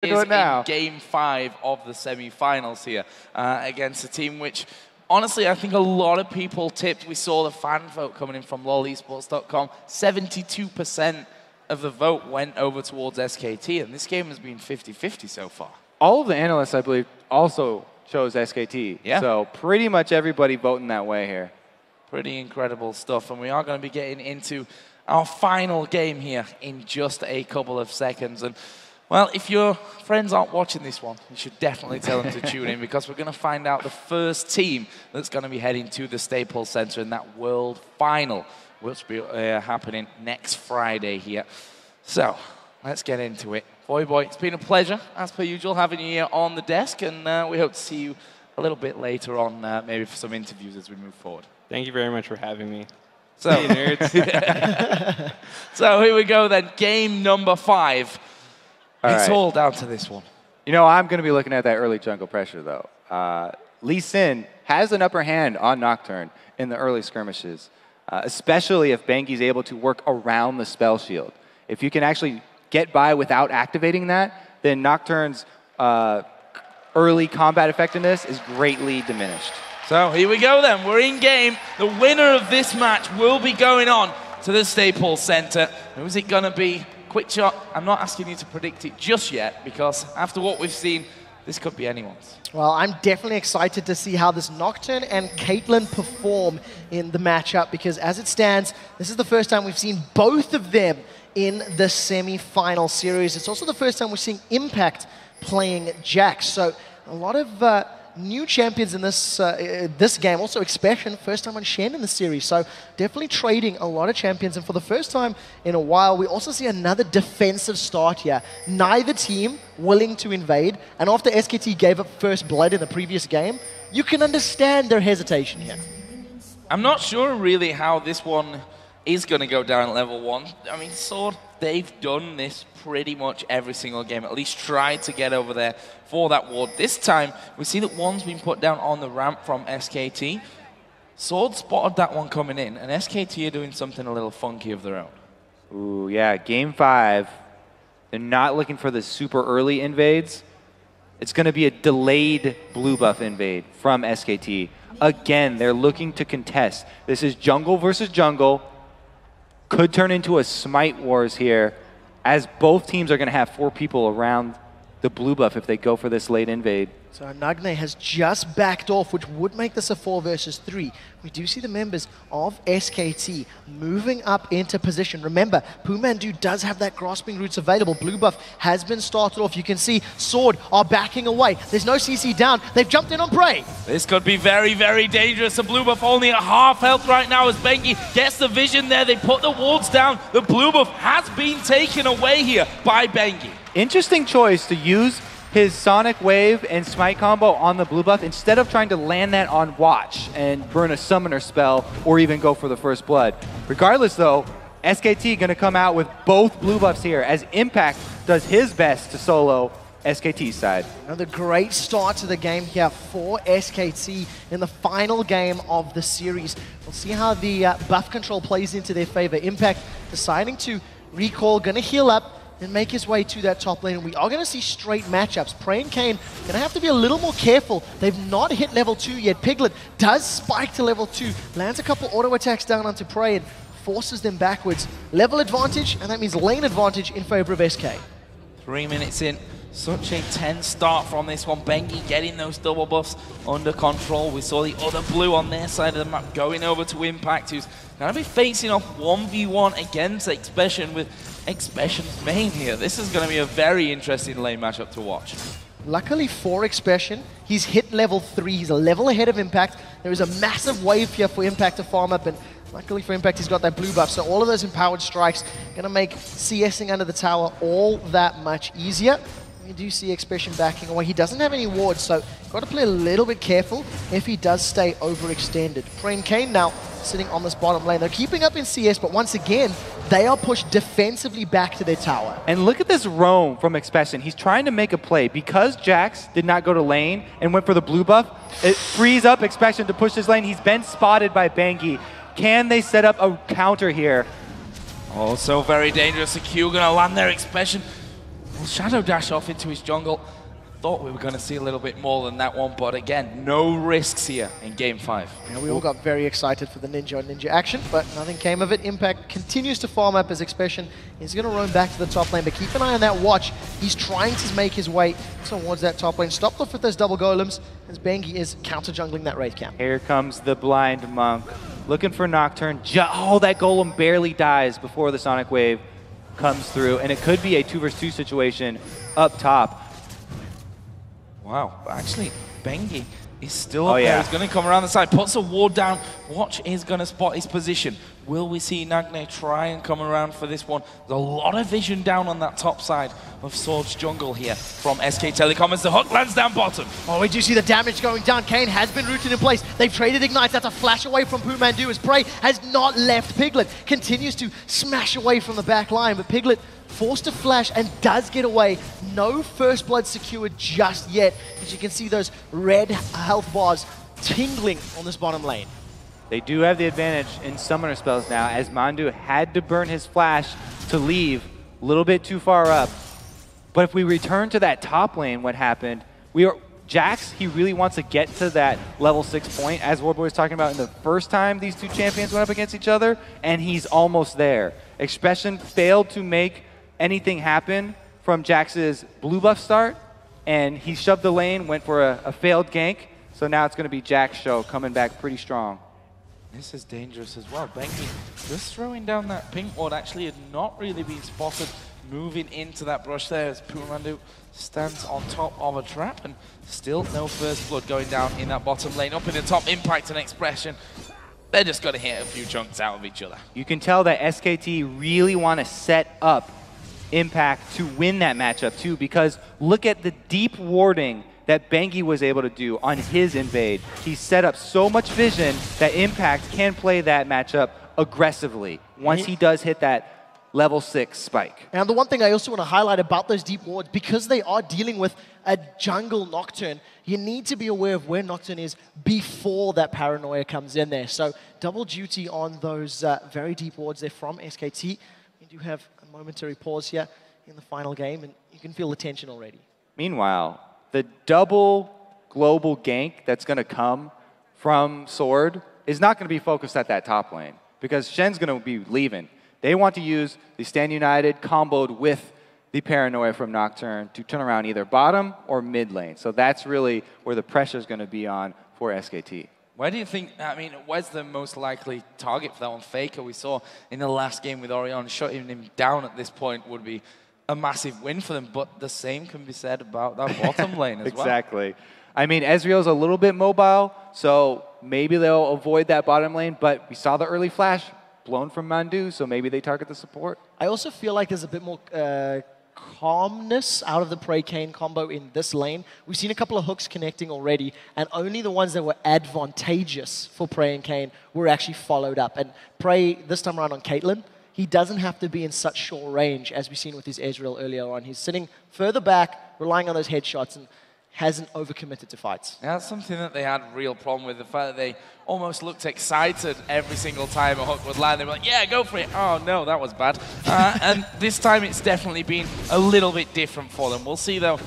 is in Game 5 of the semi-finals here against a team which, honestly, I think a lot of people tipped. We saw the fan vote coming in from lolesports.com. 72% of the vote went over towards SKT, and this game has been 50-50 so far. All of the analysts, I believe, also chose SKT. Yeah. So pretty much everybody voting that way here. Pretty incredible stuff, and we are going to be getting into our final game here in just a couple of seconds. And well, if your friends aren't watching this one, you should definitely tell them to tune in, because we're going to find out the first team that's going to be heading to the Staples Center in that World Final, which will be happening next Friday here. So let's get into it. Voyboy, it's been a pleasure, as per usual, having you here on the desk, and we hope to see you a little bit later on, maybe for some interviews as we move forward. Thank you very much for having me. So, nerds. So here we go then, game number 5. It's all down to this one. You know, I'm going to be looking at that early jungle pressure, though. Lee Sin has an upper hand on Nocturne in the early skirmishes, especially if Bengi's able to work around the spell shield. If you can actually get by without activating that, then Nocturne's early combat effectiveness is greatly diminished. So here we go then, we're in game. The winner of this match will be going on to the Staples Center. Who's it going to be? Quick shot, I'm not asking you to predict it just yet, because after what we've seen, this could be anyone's. Well, I'm definitely excited to see how this Nocturne and Caitlyn perform in the matchup, because as it stands, this is the first time we've seen both of them in the semi-final series. It's also the first time we're seeing Impact playing Jax. So a lot of new champions in this this game. Also Expression, first time on Shen in the series. So definitely trading a lot of champions. And for the first time in a while, we also see another defensive start here. Neither team willing to invade. And after SKT gave up first blood in the previous game, you can understand their hesitation here. I'm not sure really how this one is going to go down at level 1. I mean, Sword, they've done this pretty much every single game, at least tried to get over there for that ward. This time, we see that one's been put down on the ramp from SKT. Sword spotted that one coming in, and SKT are doing something a little funky of their own. Ooh, yeah, game 5. They're not looking for the super early invades. It's going to be a delayed blue buff invade from SKT. Again, they're looking to contest. This is jungle versus jungle. Could turn into a smite wars here, as both teams are going to have 4 people around the blue buff if they go for this late invade. So Nagne has just backed off, which would make this a 4 versus 3. We do see the members of SKT moving up into position. Remember, Pumandu does have that grasping roots available. Blue buff has been started off. You can see Sword are backing away. There's no CC down. They've jumped in on Prey. This could be very, very dangerous. The blue buff only at half health right now as Bengi gets the vision there. They put the wards down. The blue buff has been taken away here by Bengi. Interesting choice to use his Sonic Wave and Smite combo on the blue buff instead of trying to land that on Watch and burn a Summoner spell or even go for the first blood. Regardless though, SKT gonna come out with both blue buffs here as Impact does his best to solo SKT's side. Another great start to the game here for SKT in the final game of the series. We'll see how the buff control plays into their favor. Impact deciding to recall, gonna heal up and make his way to that top lane. And we are going to see straight matchups. Prey and Kayn going to have to be a little more careful. They've not hit level 2 yet. Piglet does spike to level 2, lands a couple auto attacks down onto Prey and forces them backwards. Level advantage, and that means lane advantage in favor of SK. 3 minutes in. Such a tense start from this one. Bengi getting those double buffs under control. We saw the other blue on their side of the map going over to Impact, who's going to be facing off 1v1 against Expression with Expression's main here. This is going to be a very interesting lane matchup to watch. Luckily for Expression, he's hit level 3. He's a level ahead of Impact. There is a massive wave here for Impact to farm up, and luckily for Impact, he's got that blue buff. So all of those empowered strikes going to make CSing under the tower all that much easier. You do see Expression backing away. He doesn't have any wards, so got to play a little bit careful if he does stay overextended. Prey and Kayn now sitting on this bottom lane. They're keeping up in CS, but once again, they are pushed defensively back to their tower. And look at this roam from Expression. He's trying to make a play. Because Jax did not go to lane and went for the blue buff, it frees up Expression to push his lane. He's been spotted by Bengi. Can they set up a counter here? Also very dangerous. The Q gonna land their Expression will Shadow dash off into his jungle. Thought we were going to see a little bit more than that one, but again, no risks here in Game 5. Yeah, we all got very excited for the Ninja action, but nothing came of it. Impact continues to farm up as Expression. He's going to roam back to the top lane, but keep an eye on that watch. He's trying to make his way towards that top lane. Stopped off with those double golems as Bengi is counter-jungling that Wraith camp. Here comes the Blind Monk, looking for Nocturne. Oh, that golem barely dies before the Sonic Wave comes through, and it could be a 2 versus 2 situation up top. Wow, but actually, Bengi is still up Oh, there. yeah. He's going to come around the side, puts a ward down. Watch is going to spot his position. Will we see Nagne try and come around for this one? There's a lot of vision down on that top side of Sword's jungle here from SK Telecom as the hook lands down bottom. Oh, we do see the damage going down. Kayn has been rooted in place. They've traded Ignites. That's a flash away from Pumandu as Prey has not left Piglet. Continues to smash away from the back line, but Piglet forced to flash and does get away. No first blood secured just yet. As you can see those red health bars tingling on this bottom lane. They do have the advantage in summoner spells now, as Mandu had to burn his flash to leave a little bit too far up. But if we return to that top lane, what happened, Jax, he really wants to get to that level 6 point, as Warboy was talking about in the first time these two champions went up against each other, and he's almost there. Expression failed to make anything happen from Jax's blue buff start, and he shoved the lane, went for a failed gank, so now it's going to be Jax's show coming back pretty strong. This is dangerous as well. Bengi just throwing down that pink ward actually had not really been spotted moving into that brush there as Pumandu stands on top of a trap, and still no first blood going down in that bottom lane. Up in the top, Impact and Expression, they're just going to hit a few chunks out of each other. You can tell that SKT really want to set up Impact to win that matchup too, because look at the deep warding that Bengi was able to do on his invade. He set up so much vision that Impact can play that matchup aggressively once he does hit that level 6 spike. And the one thing I also want to highlight about those deep wards, because they are dealing with a jungle Nocturne, you need to be aware of where Nocturne is before that Paranoia comes in there. So double duty on those very deep wards there from SKT. We do have a momentary pause here in the final game, and you can feel the tension already. Meanwhile, the double global gank that's going to come from Sword is not going to be focused at that top lane, because Shen's going to be leaving. They want to use the Stand United comboed with the Paranoia from Nocturne to turn around either bottom or mid lane. So that's really where the pressure is going to be on for SKT. Where do you think, I mean, where's the most likely target for that one? Faker, we saw in the last game with Orion, shutting him down at this point would be a massive win for them, but the same can be said about that bottom lane as well. Exactly. I mean, Ezreal's a little bit mobile, so maybe they'll avoid that bottom lane, but we saw the early flash blown from Mandu, so maybe they target the support. I also feel like there's a bit more calmness out of the Prey Kayn combo in this lane. We've seen a couple of hooks connecting already, and only the ones that were advantageous for Prey and Kayn were actually followed up. And Prey, this time around on Caitlyn, he doesn't have to be in such short range as we've seen with his Ezreal earlier on. He's sitting further back, relying on those headshots, and hasn't overcommitted to fights. Yeah, that's something that they had a real problem with, the fact that they almost looked excited every single time a hook would land. They were like, yeah, go for it. Oh, no, that was bad. And this time it's definitely been a little bit different for them. We'll see, though,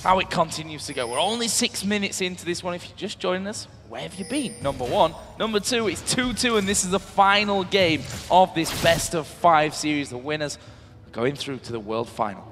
how it continues to go. We're only 6 minutes into this one. If you're just joining us, where have you been? Number one. Number two, it's 2-2, and this is the final game of this best-of-5 series. The winners are going through to the World Final.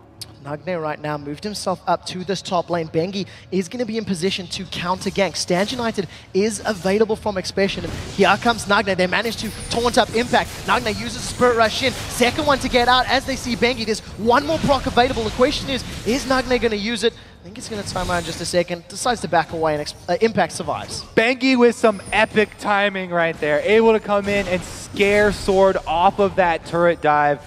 Nagne right now moved himself up to this top lane. Bengi is going to be in position to counter gank. Stand United is available from Expression. And here comes Nagne. They managed to taunt up Impact. Nagne uses Spirit Rush in. Second one to get out as they see Bengi. There's one more proc available. The question is Nagne going to use it? I think it's going to time out in just a second. Decides to back away, and Impact survives. Bengi with some epic timing right there. Able to come in and scare Sword off of that turret dive.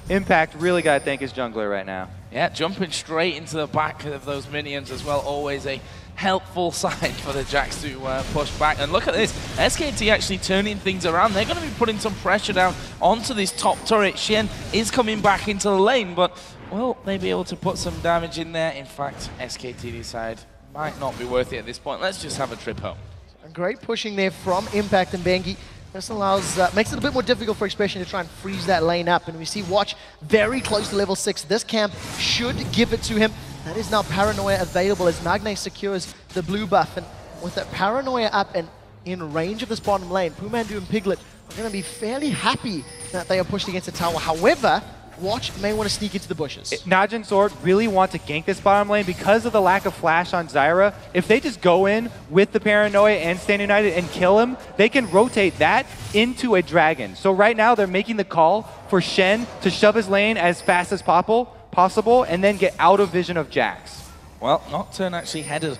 Impact really got to thank his jungler right now. Yeah, jumping straight into the back of those minions as well. Always a helpful sign for the Jax to push back. And look at this, SKT actually turning things around. They're going to be putting some pressure down onto this top turret. Shen is coming back into the lane, but will they be able to put some damage in there? In fact, SKT decide might not be worth it at this point. Let's just have a trip home. A great pushing there from Impact and Bengi. This allows, makes it a bit more difficult for Expression to try and freeze that lane up. And we see Watch very close to level 6. This camp should give it to him. That is now Paranoia available as Nagne secures the blue buff. And with that Paranoia up and in range of this bottom lane, Pumandu and Piglet are going to be fairly happy that they are pushed against the tower. However, Watch may want to sneak into the bushes. Najin Sword really want to gank this bottom lane because of the lack of flash on Zyra. If they just go in with the Paranoia and Stand United and kill him, they can rotate that into a dragon. So right now they're making the call for Shen to shove his lane as fast as possible and then get out of vision of Jax. Well, Nocturne actually headed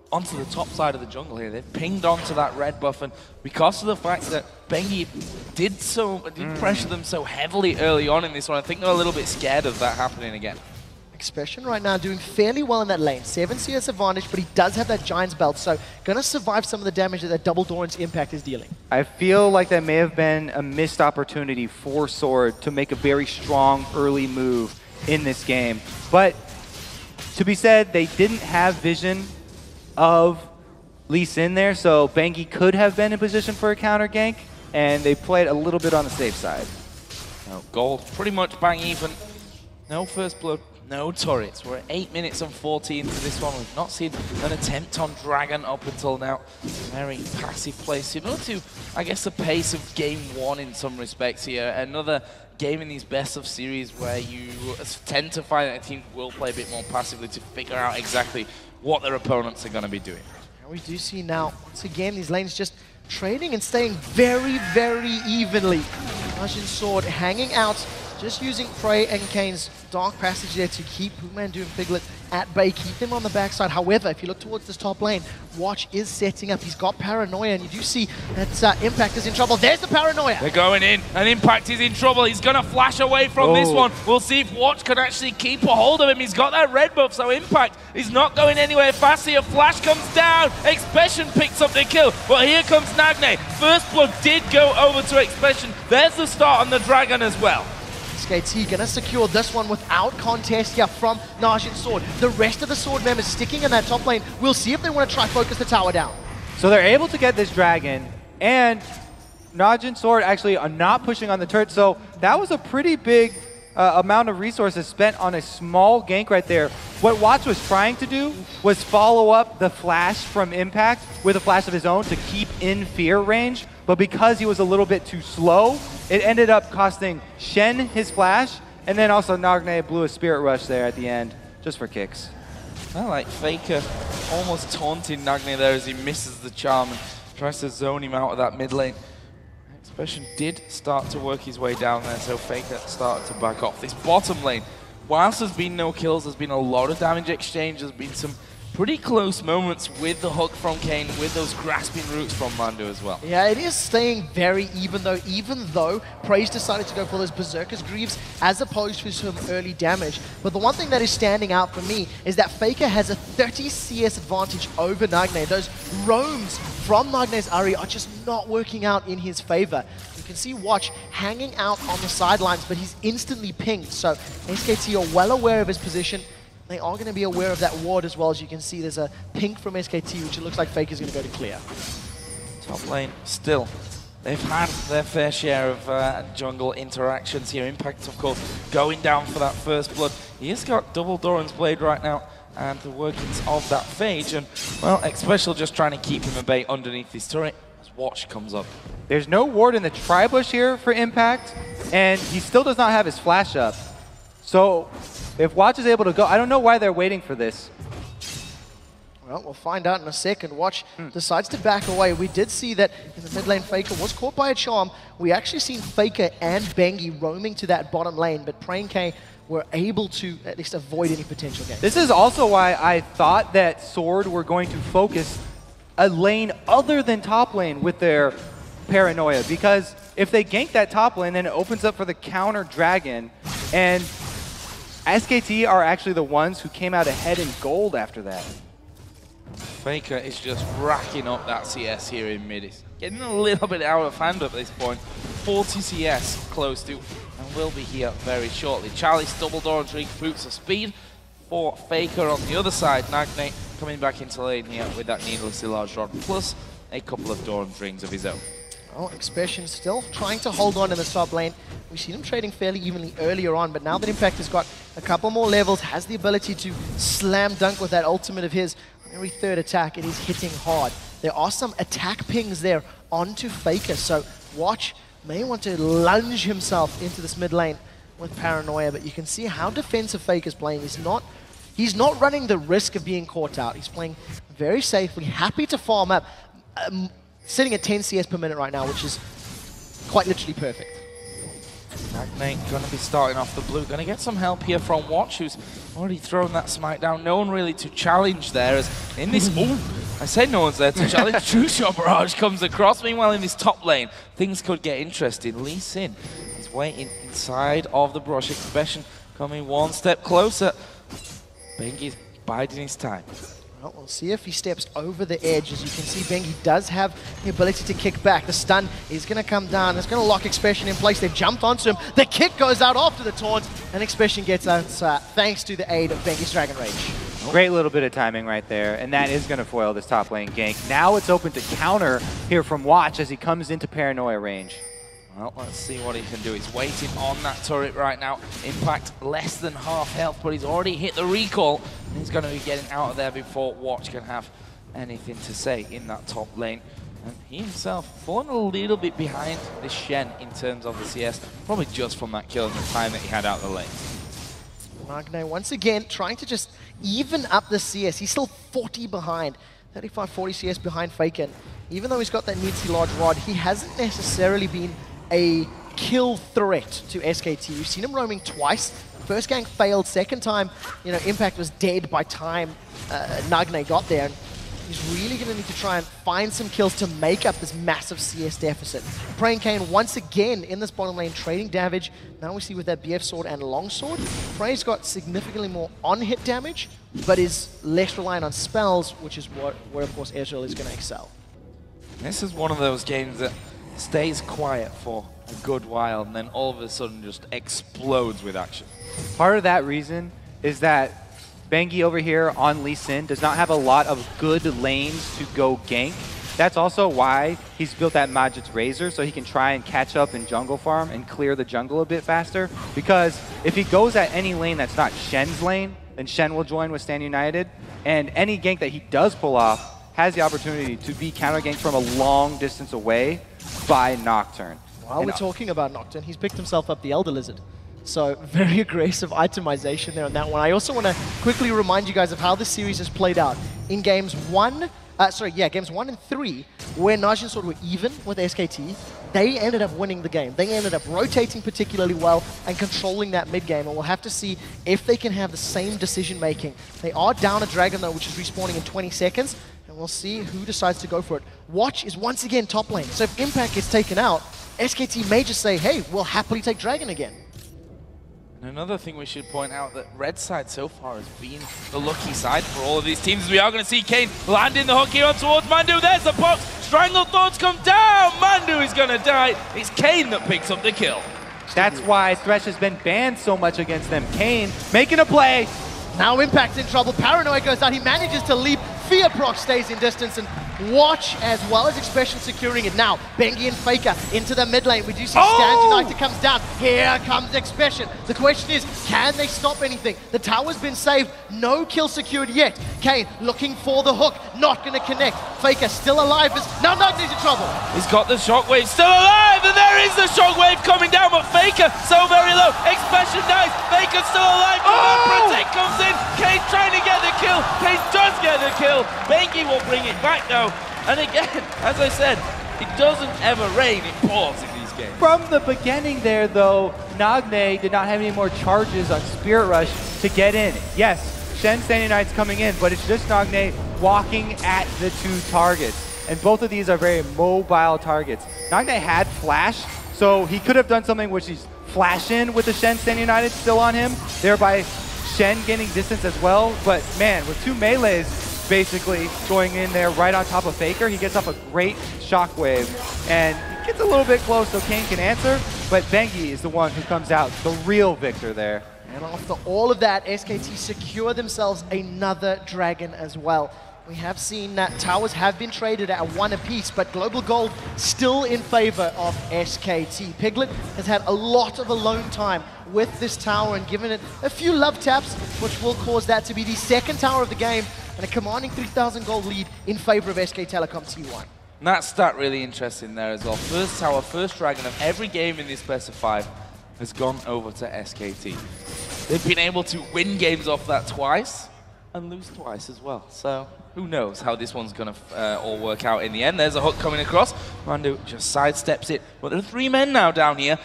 onto the top side of the jungle here. They've pinged onto that red buff, and because of the fact that Bengi did pressure them so heavily early on in this one, I think they're a little bit scared of that happening again. Expression right now doing fairly well in that lane. 7 CS advantage, but he does have that Giant's Belt, so gonna survive some of the damage that Double Doran's impact is dealing. I feel like that may have been a missed opportunity for Sword to make a very strong early move in this game. But to be said, they didn't have vision of Lee Sin there, so Bengi could have been in position for a counter gank, and they played a little bit on the safe side. No, gold pretty much bang even. No first blood, no turrets. We're at 8 minutes and 14 to this one. We've not seen an attempt on Dragon up until now. Very passive play, similar to, I guess, the pace of game 1 in some respects here. Another game in these best of series where you tend to find that a team will play a bit more passively to figure out exactly what their opponents are going to be doing. And we do see now, once again, these lanes just trading and staying very, very evenly. Najin Sword hanging out, just using Prey and Kane's Dark Passage there to keep Pumandu and Piglet at bay, keep them on the backside. However, if you look towards this top lane, Watch is setting up. He's got Paranoia, and you do see that Impact is in trouble. There's the Paranoia. They're going in, and Impact is in trouble. He's going to flash away from this one. We'll see if Watch can actually keep a hold of him. He's got that red buff, so Impact is not going anywhere fast here. Flash comes down. Expression picks up the kill, but here comes Nagne. First blood did go over to Expression. There's the start on the Dragon as well. SKT gonna secure this one without contest here from Najin Sword. The rest of the Sword members sticking in that top lane. We'll see if they want to try focus the tower down. So they're able to get this dragon, and Najin Sword actually are not pushing on the turret, so that was a pretty big amount of resources spent on a small gank right there. What Watch was trying to do was follow up the flash from Impact with a flash of his own to keep in fear range, but because he was a little bit too slow, it ended up costing Shen his flash, and then also Nagne blew a Spirit Rush there at the end, just for kicks. I like Faker almost taunting Nagne there as he misses the charm and tries to zone him out of that mid lane. Expression did start to work his way down there, so Faker started to back off. This bottom lane, whilst there's been no kills, there's been a lot of damage exchange, there's been some pretty close moments with the hook from Kane, with those grasping roots from Mando as well. Yeah, it is staying very even though Praise decided to go for those Berserker's Greaves as opposed to some early damage. But the one thing that is standing out for me is that Faker has a 30 CS advantage over Nagne. Those roams from Nagne's Ahri are just not working out in his favor. You can see Watch hanging out on the sidelines, but he's instantly pinged. So SKT are well aware of his position. They are going to be aware of that ward as well. As you can see, there's a pink from SKT, which it looks like Faker's going to go to clear. Top lane, still, they've had their fair share of jungle interactions here. Impact, of course, going down for that first blood. He has got double Doran's Blade right now, and the workings of that Phage. And, well, Express just trying to keep him at bay underneath this turret as Watch comes up. There's no ward in the Tribush here for Impact, and he still does not have his flash up. So if Watch is able to go, I don't know why they're waiting for this. Well, we'll find out in a second. Watch decides to back away. We did see that in the mid lane, Faker was caught by a charm. We actually seen Faker and Bengi roaming to that bottom lane, but Prey and K were able to at least avoid any potential gain. This is also why I thought that Sword were going to focus a lane other than top lane with their Paranoia, because if they gank that top lane, then it opens up for the counter Dragon, and SKT are actually the ones who came out ahead in gold after that. Faker is just racking up that CS here in mid. It's getting a little bit out of hand at this point. 40 CS close to, and will be here very shortly. Charlie's double Doran's Ring boots of speed for Faker on the other side. Nagne coming back into lane here with that needlessly large rod, plus a couple of Doran's Rings of his own. Well, Expression still trying to hold on in the top lane. We've seen him trading fairly evenly earlier on, but now that Impact has got a couple more levels, has the ability to slam dunk with that ultimate of his. On every third attack, it is hitting hard. There are some attack pings there onto Faker, so Watch may want to lunge himself into this mid lane with Paranoia, but you can see how defensive Faker's playing. He's not running the risk of being caught out. He's playing very safely, happy to farm up, sitting at 10 CS per minute right now, which is quite literally perfect. Nagne going to be starting off the blue. Going to get some help here from Watch, who's already thrown that smite down. No one really to challenge there. As in this, I said no one's there to challenge. True Shot Barrage comes across. Meanwhile, in this top lane, things could get interesting. Lee Sin is waiting inside of the brush. Expression coming one step closer. Bengi biding his time. Well, we'll see if he steps over the edge. As you can see, Bengi does have the ability to kick back. The stun is going to come down. It's going to lock Expression in place. They've jumped onto him. The kick goes out after the taunt, and Expression gets out thanks to the aid of Bengi's Dragon Rage. Great little bit of timing right there, and that is going to foil this top lane gank. Now it's open to counter here from Watch as he comes into Paranoia range. Well, let's see what he can do. He's waiting on that turret right now. Impact less than half health, but he's already hit the recall. And he's going to be getting out of there before Watch can have anything to say in that top lane. And he himself falling a little bit behind the Shen in terms of the CS, probably just from that kill and the time that he had out the lane. Nagne once again trying to just even up the CS. He's still 40 behind, 35-40 CS behind Faker. Even though he's got that meaty large rod, he hasn't necessarily been a kill threat to SKT. We've seen him roaming twice. First gank failed, second time, Impact was dead by time Nagne got there. And he's really going to need to try and find some kills to make up this massive CS deficit. Praying Kane once again in this bottom lane trading damage. Now we see with that BF sword and longsword, Prey's got significantly more on-hit damage, but is less reliant on spells, which is where of course Ezreal is going to excel. This is one of those games that stays quiet for a good while and then all of a sudden just explodes with action. Part of that reason is that Bengi over here on Lee Sin does not have a lot of good lanes to go gank. That's also why he's built that Majid's Razor, so he can try and catch up in jungle farm and clear the jungle a bit faster. Because if he goes at any lane that's not Shen's lane, then Shen will join with Stand United. And any gank that he does pull off has the opportunity to be counter ganked from a long distance away by Nocturne. While we're talking about Nocturne, he's picked himself up the Elder Lizard. So very aggressive itemization there on that one. I also want to quickly remind you guys of how this series has played out. In games 1 and 3, where Najin Sword were even with SKT, they ended up winning the game. They ended up rotating particularly well and controlling that mid game, and we'll have to see if they can have the same decision making. They are down a Dragon though, which is respawning in 20 seconds, and we'll see who decides to go for it. Watch is once again top lane, so if Impact gets taken out, SKT may just say, hey, we'll happily take Dragon again. And another thing we should point out that Red side so far has been the lucky side for all of these teams. We are going to see Kane landing the hook here on towards Mandu. There's the box. Strangled Thoughts come down. Mandu is going to die. It's Kane that picks up the kill. That's why Thresh has been banned so much against them. Kane making a play. Now Impact's in trouble. Paranoia goes out. He manages to leap. Fear Proc stays in distance, and Watch as well as Expression securing it. Now Bengi and Faker into the mid lane. We do see Stand United comes down. Here comes Expression. The question is, can they stop anything? The tower's been saved. No kill secured yet. Kane looking for the hook. Not going to connect. Faker still alive. Now Nagne's in trouble. He's got the shockwave still alive, and there is the shockwave coming down, but Faker so very low. Expression dies. Faker still alive. Protect comes in. Kane trying to get the kill. Kane does get the kill. Bengi will bring it back though. And again, as I said, it doesn't ever rain, it pours in these games. From the beginning there though, Nagne did not have any more charges on Spirit Rush to get in. Yes, Shen Standing Knight's coming in, but it's just Nagne walking at the two targets. And both of these are very mobile targets. Nagne had Flash, so he could have done something which is flash in with the Shen Standing United still on him, thereby Shen gaining distance as well. But man, with two melees basically going in there right on top of Faker, he gets off a great shockwave and he gets a little bit close so Kane can answer, but Bengi is the one who comes out the real victor there. And after all of that, SKT secure themselves another Dragon as well. We have seen that towers have been traded at 1 apiece, but Global Gold still in favor of SKT. Piglet has had a lot of alone time with this tower and given it a few love taps, which will cause that to be the second tower of the game and a commanding 3,000 gold lead in favor of SK Telecom T1. And that stat really interesting there as well. First tower, first dragon of every game in this best of 5 has gone over to SKT. They've been able to win games off that twice and lose twice as well. So who knows how this one's going to all work out in the end. There's a hook coming across. Mandu just sidesteps it. But there are 3 men now down here.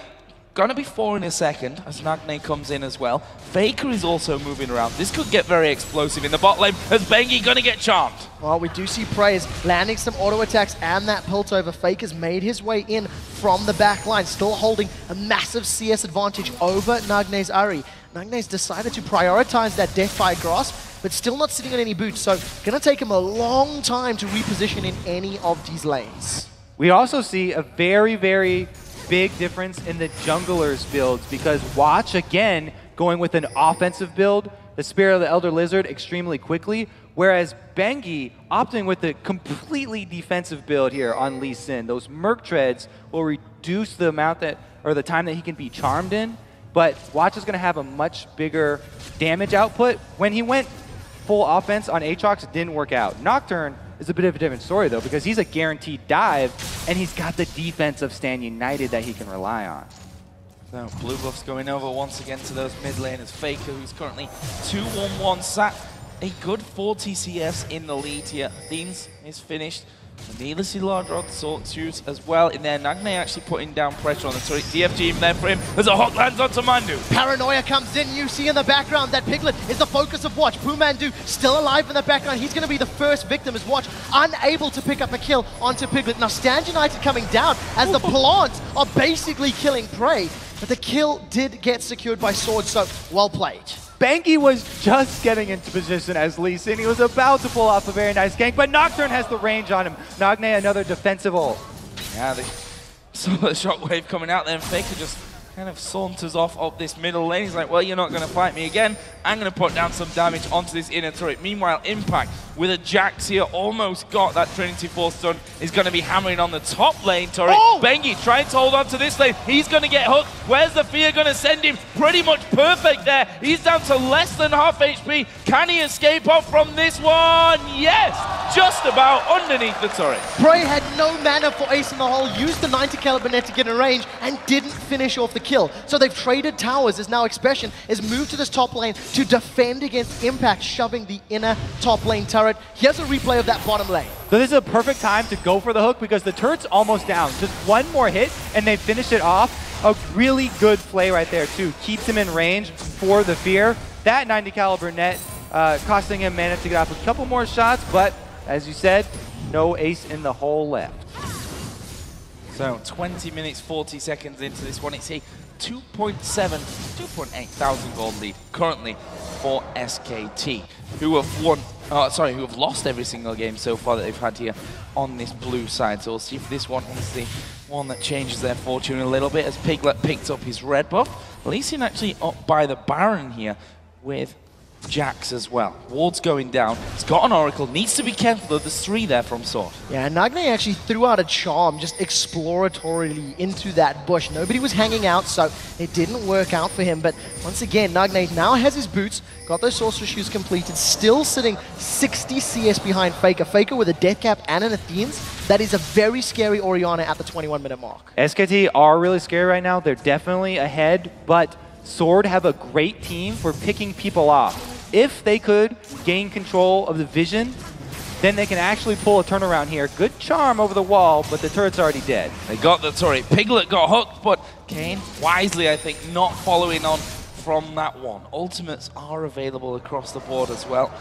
Gonna be 4 in a second as Nagne comes in as well. Faker is also moving around. This could get very explosive in the bot lane as Bengi gonna get charmed. Well, we do see Praise landing some auto attacks and that pult over. Faker's made his way in from the back line, still holding a massive CS advantage over Nagne's Ahri. Nagne's decided to prioritize that Death by Grasp, but still not sitting on any boots, so gonna take him a long time to reposition in any of these lanes. We also see a very, very big difference in the junglers builds because Watch, again, going with an offensive build, the Spirit of the Elder Lizard extremely quickly, whereas Bengi opting with a completely defensive build here on Lee Sin. Those Merc Treads will reduce the amount that, or the time that he can be charmed in, but Watch is going to have a much bigger damage output. When he went full offense on Aatrox, it didn't work out. Nocturne is a bit of a different story, though, because he's a guaranteed dive, and he's got the defense of Stand United that he can rely on. So Blue Buff's going over once again to those mid laners. Faker, who's currently 2-1-1, sat a good 40 CS in the lead here. Deans is finished. Needlessly large rod shoots as well in there. Nagne actually putting down pressure on the turret. DFG in there for him as a hot lands onto Mandu. Paranoia comes in. You see in the background that Piglet is the focus of Watch. Pumandu still alive in the background. He's going to be the first victim as Watch unable to pick up a kill onto Piglet. Now Stand United coming down as the plants are basically killing prey. But the kill did get secured by Sword, so well played. Bengi was just getting into position as Lee Sin. He was about to pull off a very nice gank, but Nocturne has the range on him. Nagne, another defensive ult. Yeah, they saw the shockwave coming out there, and Faker just kind of saunters off up this middle lane. He's like, well, you're not going to fight me again. I'm going to put down some damage onto this inner turret. Meanwhile, Impact with a Jax here almost got that Trinity Force stun. Is going to be hammering on the top lane turret. Oh! Bengi trying to hold on to this lane. He's going to get hooked. Where's the fear going to send him? Pretty much perfect there. He's down to less than half HP. Can he escape off from this one? Yes! Just about underneath the turret. Prey had no mana for Ace in the hole, used the 90 caliber net to get in range, and didn't finish off the kill. So they've traded towers as now Expression is moved to this top lane to defend against Impact, shoving the inner top lane turret. Here's a replay of that bottom lane. So this is a perfect time to go for the hook because the turret's almost down. Just one more hit and they finish it off. A really good play right there too. Keeps him in range for the fear. That 90 caliber net costing him mana to get off a couple more shots, but as you said, no Ace in the hole left. So 20 minutes, 40 seconds into this one. It's a 2.8 thousand gold lead currently for SKT, who have lost every single game so far that they've had here on this blue side. So we'll see if this one is the one that changes their fortune a little bit as Piglet picks up his red buff. Lee Sin actually up by the Baron here with Jax as well. Ward's going down. He's got an Oracle. Needs to be careful. There's 3 there from Sword. Yeah, Nagne actually threw out a charm just exploratorily into that bush. Nobody was hanging out, so it didn't work out for him. But once again, Nagne now has his boots, got those Sorcerer Shoes completed, still sitting 60 CS behind Faker. Faker with a Death Cap and an Athene's. That is a very scary Orianna at the 21-minute mark. SKT are really scary right now. They're definitely ahead, but Sword have a great team for picking people off. If they could gain control of the vision, then they can actually pull a turnaround here. Good charm over the wall, but the turret's already dead. They got the turret. Piglet got hooked, but Kayn, wisely, I think, not following on from that one. Ultimates are available across the board as well.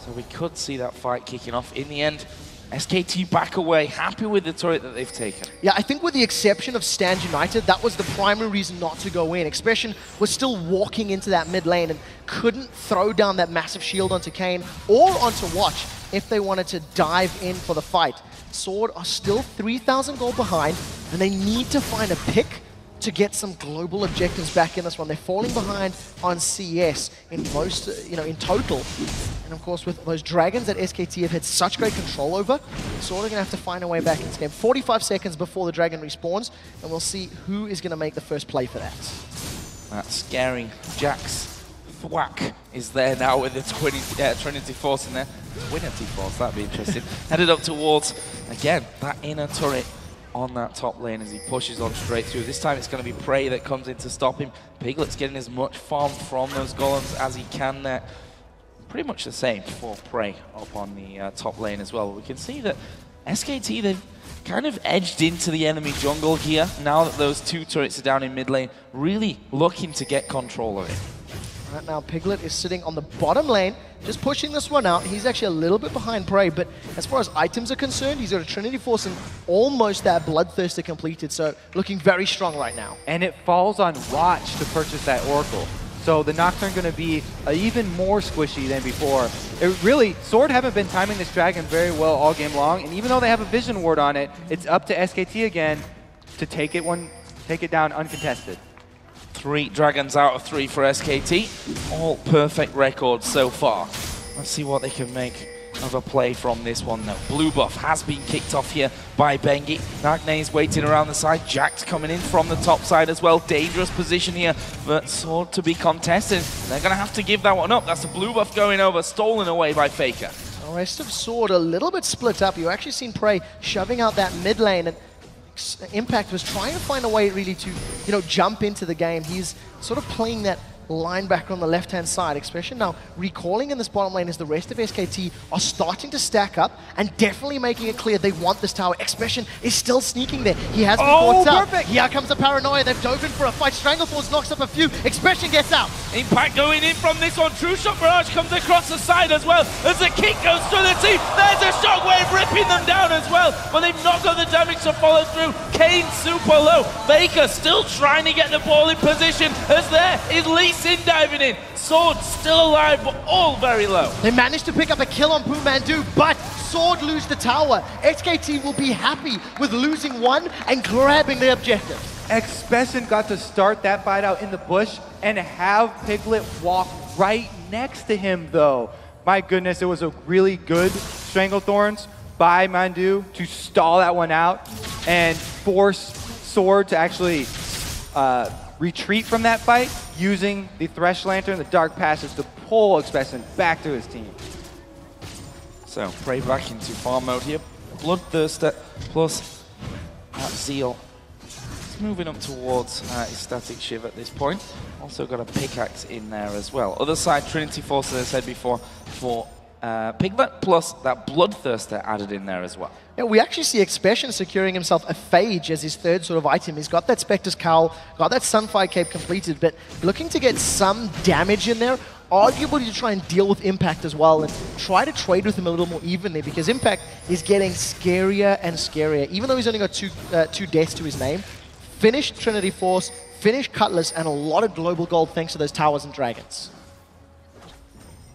So we could see that fight kicking off. In the end, SKT back away, happy with the turret that they've taken. Yeah, I think with the exception of Stand United, that was the primary reason not to go in. Expression was still walking into that mid lane and couldn't throw down that massive shield onto Kayn or onto Watch if they wanted to dive in for the fight. Sword are still 3,000 gold behind, and they need to find a pick to get some global objectives back in this one. They're falling behind on CS in most, in total. And of course, with those dragons that SKT have had such great control over, Sword are going to have to find a way back in this game. 45 seconds before the dragon respawns, and we'll see who is going to make the first play for that. That's scary. Jax Thwack is there now with the Trinity Force in there. Twinity Force, that'd be interesting. Headed up towards, again, that inner turret on that top lane as he pushes on straight through. This time it's going to be Prey that comes in to stop him. Piglet's getting as much farm from those golems as he can there. Pretty much the same for Prey up on the top lane as well. We can see that SKT, they've kind of edged into the enemy jungle here now that those two turrets are down in mid lane, really looking to get control of it. Right now, Piglet is sitting on the bottom lane, just pushing this one out. He's actually a little bit behind Prey, but as far as items are concerned, he's got a Trinity Force and almost that Bloodthirster completed, so looking very strong right now. And it falls on Watch to purchase that Oracle. So the Nocturne going to be even more squishy than before. Sword haven't been timing this dragon very well all game long, and even though they have a Vision Ward on it, it's up to SKT again to take it down uncontested. 3 dragons out of 3 for SKT. All perfect records so far. Let's see what they can make of a play from this one now. Blue buff has been kicked off here by Bengi. Nagne's waiting around the side. Jax coming in from the top side as well. Dangerous position here, but Sword to be contested. They're going to have to give that one up. That's a blue buff going over, stolen away by Faker. The rest of Sword a little bit split up. You actually seen Prey shoving out that mid lane, and Impact was trying to find a way really to, jump into the game. He's sort of playing that linebacker on the left-hand side. Expression now recalling in this bottom lane as the rest of SKT are starting to stack up and definitely making it clear they want this tower. Expression is still sneaking there. He has been caught out. Perfect. Here comes the Paranoia. They've dove in for a fight. Strangleforce knocks up a few. Expression gets out. Impact going in from this one. True Shot Barrage comes across the side as well as the kick goes through the team. There's a Shockwave ripping them down as well, but they've not got the damage to follow through. Kane super low. Baker still trying to get the ball in position as there is Lee Sin diving in. Sword still alive, but all very low. They managed to pick up a kill on Pumandu, but Sword lose the tower. SKT will be happy with losing one and grabbing the objective. Expression got to start that fight out in the bush and have Piglet walk right next to him, though. My goodness, it was a really good Stranglethorns by Mandu to stall that one out and force Sword to actually retreat from that fight using the Thresh Lantern, the Dark Passage, to pull Expression back to his team. So, Prey back into farm mode here. Bloodthirster plus Zeal. He's moving up towards his Static Shiv at this point. Also got a pickaxe in there as well. Other side, Trinity Force, as I said before, for Piglet, plus that Bloodthirster added in there as well. Yeah, we actually see Expression securing himself a Phage as his third sort of item. He's got that Spectre's Cowl, got that Sunfire Cape completed, but looking to get some damage in there, arguably to try and deal with Impact as well and try to trade with him a little more evenly, because Impact is getting scarier and scarier. Even though he's only got two deaths to his name, finished Trinity Force, finished Cutlass, and a lot of global gold thanks to those towers and dragons.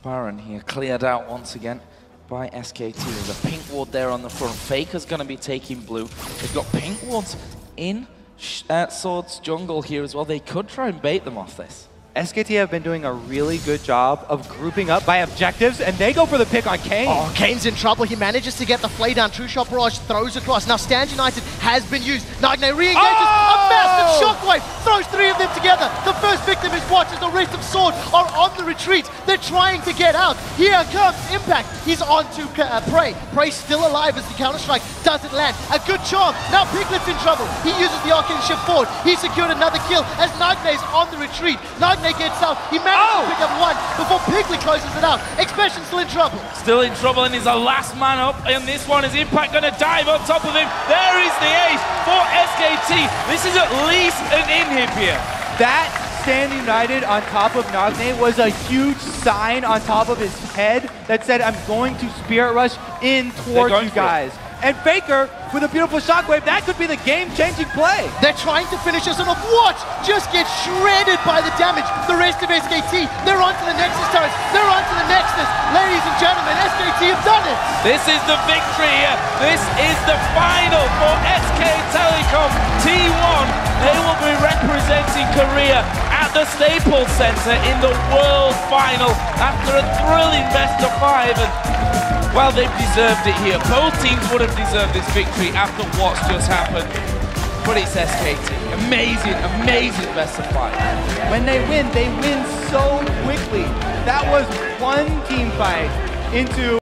Baron here cleared out once again by SKT. There's a pink ward there on the front. Faker's going to be taking blue. They've got pink wards in Sword's jungle here as well. They could try and bait them off this. SKT have been doing a really good job of grouping up by objectives, and they go for the pick on Kane. Oh, Kane's in trouble. He manages to get the flay down. True Shot Barrage throws across. Now Stand United has been used. Nagne re-engages. A massive shockwave. Throws 3 of them together. The first victim is Watch as the rest of Sword are on the retreat. They're trying to get out. Here comes Impact. He's on to Prey. Prey still alive as the Counter-Strike doesn't land. A good charm. Now Piglet's in trouble. He uses the Arcane Shift forward. He secured another kill as Nagne's on the retreat. Nagne gets out. He managed to pick up one before Piglet closes it out. Expression still in trouble. Still in trouble, and he's the last man up. And this one is Impact going to dive on top of him. There is the ace for SKT. This is at least an inhib here. That Stand United on top of Nagne was a huge sign on top of his head that said, I'm going to Spirit Rush in towards you guys. And Faker with a beautiful shockwave. That could be the game-changing play. They're trying to finish us on a what? Just get shredded by the damage. The rest of SKT, they're onto the Nexus turrets. They're onto the Nexus. Ladies and gentlemen, SKT have done it. This is the victory. This is the final for SK Telecom T1. They will be representing Korea at the Staples Center in the World Final after a thrilling best of 5. And well, they've deserved it here. Both teams would have deserved this victory after what's just happened. But it's SKT. Amazing, amazing best of 5. When they win so quickly. That was one team fight into